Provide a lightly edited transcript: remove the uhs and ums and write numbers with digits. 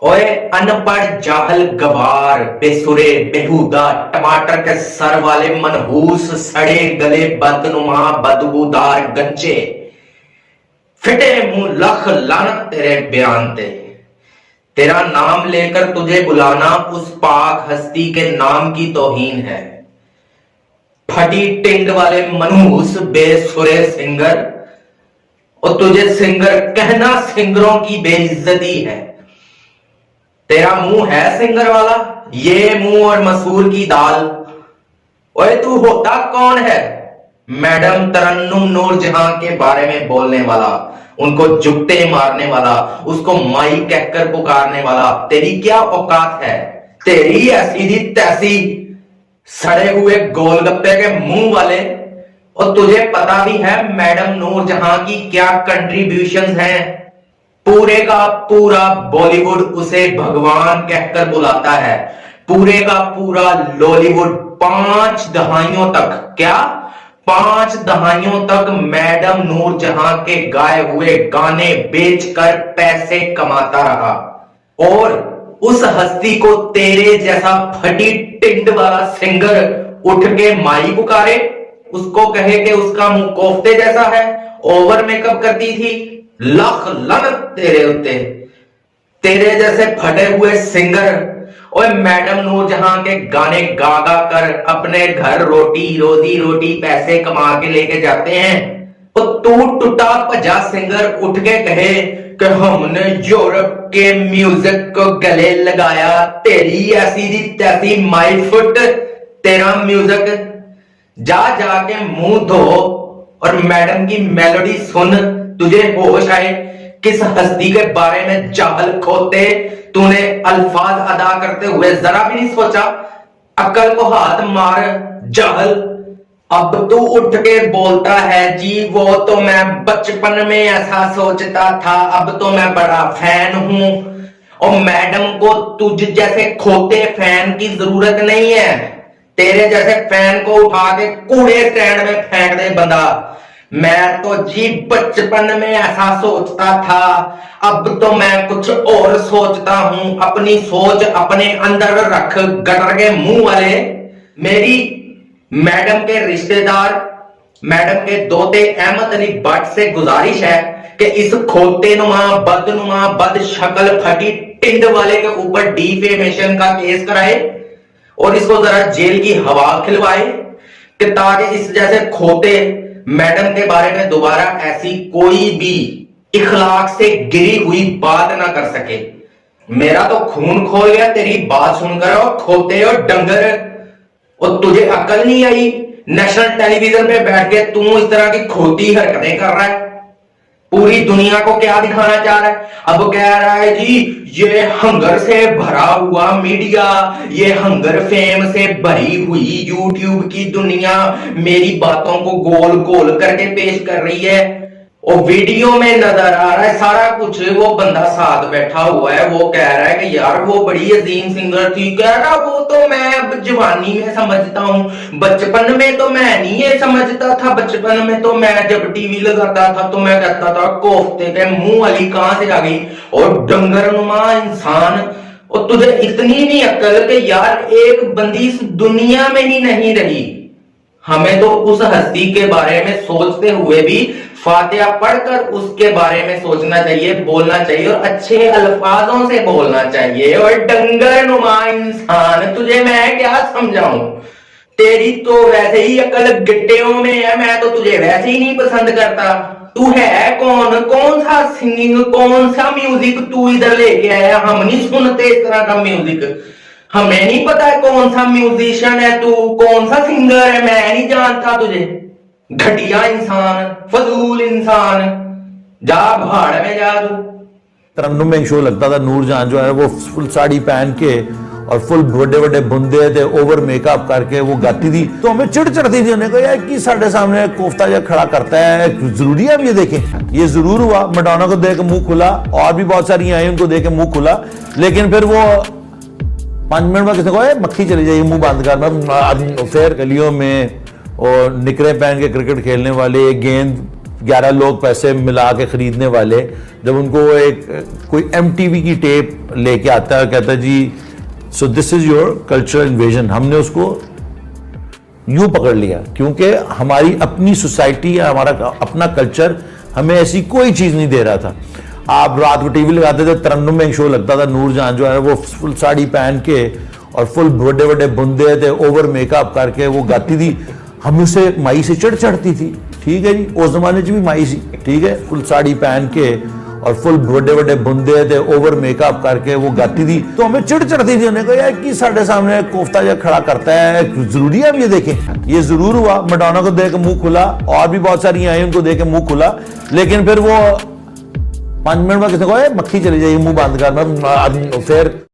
ओए अनपढ़ जाहल गवार बेसुरे बेहुदा टमाटर के सर वाले मनहूस सड़े गले बदनुमा बदबूदार गंजे फिटे मुंह लख लानत तेरे बयान ते। तेरा नाम लेकर तुझे बुलाना उस पाक हस्ती के नाम की तौहीन है। फटी टिंड वाले मनहूस बेसुरे सिंगर, और तुझे सिंगर कहना सिंगरों की बेइज्जती है। तेरा मुंह है सिंगर वाला, ये मुंह और मसूर की दाल। ओए तू होता कौन है? मैडम तरन्नुम नूरजहां के बारे में बोलने वाला, उनको जुत्ते मारने वाला, उसको माई कहकर पुकारने वाला। तेरी क्या औकात है? तेरी ऐसी दी तैसी सड़े हुए गोलगप्पे के मुंह वाले। और तुझे पता भी है मैडम नूरजहां की क्या कंट्रीब्यूशंस हैं? पूरे का पूरा बॉलीवुड उसे भगवान कहकर बुलाता है। पूरे का पूरा लॉलीवुड 5 दहाइयों तक, क्या 5 दहाइयों तक मैडम नूरजहां के गाए हुए गाने बेचकर पैसे कमाता रहा। और उस हस्ती को तेरे जैसा फटी टिंड वाला सिंगर उठ के माई पुकारे, उसको कहे कि उसका मुंह कोफ्ते जैसा है, ओवर मेकअप करती थी। लख लनत तेरे उत्ते। तेरे जैसे फटे हुए सिंगर और मैडम नूरजहां के गाने गा गा कर अपने घर रोजी रोटी पैसे कमा के लेके जाते हैं। और तू टूटा भजा सिंगर उठ के कहे कि हमने यूरोप के म्यूजिक को गले लगाया। तेरी ऐसी दी तैसी माई फुट तेरा म्यूजिक। जा जाके मुंह धो और मैडम की मेलोडी सुन, तुझे होश आए। किस हस्ती के बारे में जाहल खोते तूने अल्फाज अदा करते हुए जरा भी नहीं सोचा? अक्ल को हाथ मार जाहल। अब तू उठ के बोलता है जी वो तो मैं बचपन में ऐसा सोचता था, अब तो मैं बड़ा फैन हूं। और मैडम को तुझ जैसे खोते फैन की जरूरत नहीं है। तेरे जैसे फैन को उठा के कूड़े स्टैंड में फेंक दे बंदा। मैं तो जी बचपन में ऐसा सोचता था, अब तो मैं कुछ और सोचता हूं। अपनी सोच अपने अंदर रख गटर के मुंह वाले। मेरी मैडम के रिश्तेदार मैडम के दोते अहमद अली भट्ट से गुजारिश है कि इस खोते नुमा बदनुमा बद शक्ल फटी टिंड वाले के ऊपर डिफेमेशन का केस कराए और इसको जरा जेल की हवा खिलवाए, कि ताकि इस जैसे खोते मैडम के बारे में दोबारा ऐसी कोई भी इखलाक से गिरी हुई बात ना कर सके। मेरा तो खून खोल गया तेरी बात सुनकर। और खोते और डंगर, और तुझे अकल नहीं आई? नेशनल टेलीविजन पे बैठ के तू इस तरह की खोती हरकतें कर रहा है। पूरी दुनिया को क्या दिखाना चाह रहा है? अब कह रहा है जी ये हंगर से भरा हुआ मीडिया, ये हंगर फेम से भरी हुई यूट्यूब की दुनिया मेरी बातों को गोल गोल करके पेश कर रही है। और वीडियो में नजर आ रहा है सारा कुछ। वो बंदा साथ बैठा हुआ है, वो कह रहा है कि यार वो बड़ी अजीम सिंगर थी। कह रहा वो तो मैं अब जवानी में समझता हूँ, बचपन में तो मैं नहीं ये समझता था। बचपन में तो मैं जब टीवी लगाता था तो मैं कहता था कोफ्ते के मुंह वाली कहां से आ गई। और डंगरनुमा इंसान। और तुझे इतनी नहीं अक्ल कि यार एक बंदी इस दुनिया में ही नहीं रही। हमें तो उस हस्ती के बारे में सोचते हुए भी फातिहा पढ़कर उसके बारे में सोचना चाहिए, बोलना चाहिए और अच्छे अल्फाजों से बोलना चाहिए। और डंगर नुमा इंसान, तुझे मैं क्या समझाऊं? तेरी तो वैसे ही अकल गिट्टियों में है, मैं तो तुझे वैसे ही नहीं पसंद करता। तू है कौन? कौन सा सिंगिंग, कौन सा म्यूजिक तू इधर लेके आया? हम नहीं सुनते इस तरह का म्यूजिक। हमें नहीं पता है कौन सा म्यूजिशियन है तू, कौन सा सिंगर है। मैं नहीं जानता तुझे। घटिया इंसान, फजूल इंसान, जा भाड़ में जा तू। तरन्नुम में एक शो लगता था, नूरजहान जो है वो फुल साड़ी पहन के और फुल बड़े बड़े बुंदे थे, ओवर मेकअप करके वो गाती थी। तो हमें चिढ़ चढ़ती थी, उन्हें कहा यार कि साढ़े सामने कोफ्ता जब खड़ा करता है, जरूरी है हम ये देखें? ये जरूर हुआ, मैडोना को देख के मुंह खुला, और भी बहुत सारी आई उनको देख के मुंह खुला। लेकिन फिर वो 5 मिनट में किसी को मक्खी चली जाएगी, मुंह बंद कर। फिर गलियों में और निकरे पहन के क्रिकेट खेलने वाले, गेंद 11 लोग पैसे मिला के खरीदने वाले, जब उनको एक कोई MTV की टेप लेके आता है और कहता है जी so this is your cultural invasion, हमने उसको यूं पकड़ लिया क्योंकि हमारी अपनी सोसाइटी या हमारा अपना कल्चर हमें ऐसी कोई चीज नहीं दे रहा था। आप रात को टीवी लगाते थे, तरन्नुम में एक शो लगता था, नूरजहान जो है वो फुल साड़ी पहन के और फुल बड़े बड़े बुंदे थे, ओवर मेकअप करके वो गाती थी, हमें उसे माई से चढ़ चढ़ती थी। ठीक है जी, उस जमाने च भी माई सी, ठीक है, फुल साड़ी पहन के और फुल बड़े बड़े बुंदे थे, ओवर मेकअप करके वो गाती थी, तो हमें चिढ़ चढ़ती थी। उन्हें कहा यार कि साढ़े सामने कोफ्ता जब खड़ा करता है, जरूरी है हम ये देखें। ये जरूर हुआ, मैडोना को देख के मुंह खुला, और भी बहुत सारी आई उनको देख के मुंह खुला, लेकिन फिर वो 5 मिनट में किसी को मक्खी चली जाएगी, मुंह बंद कर, फिर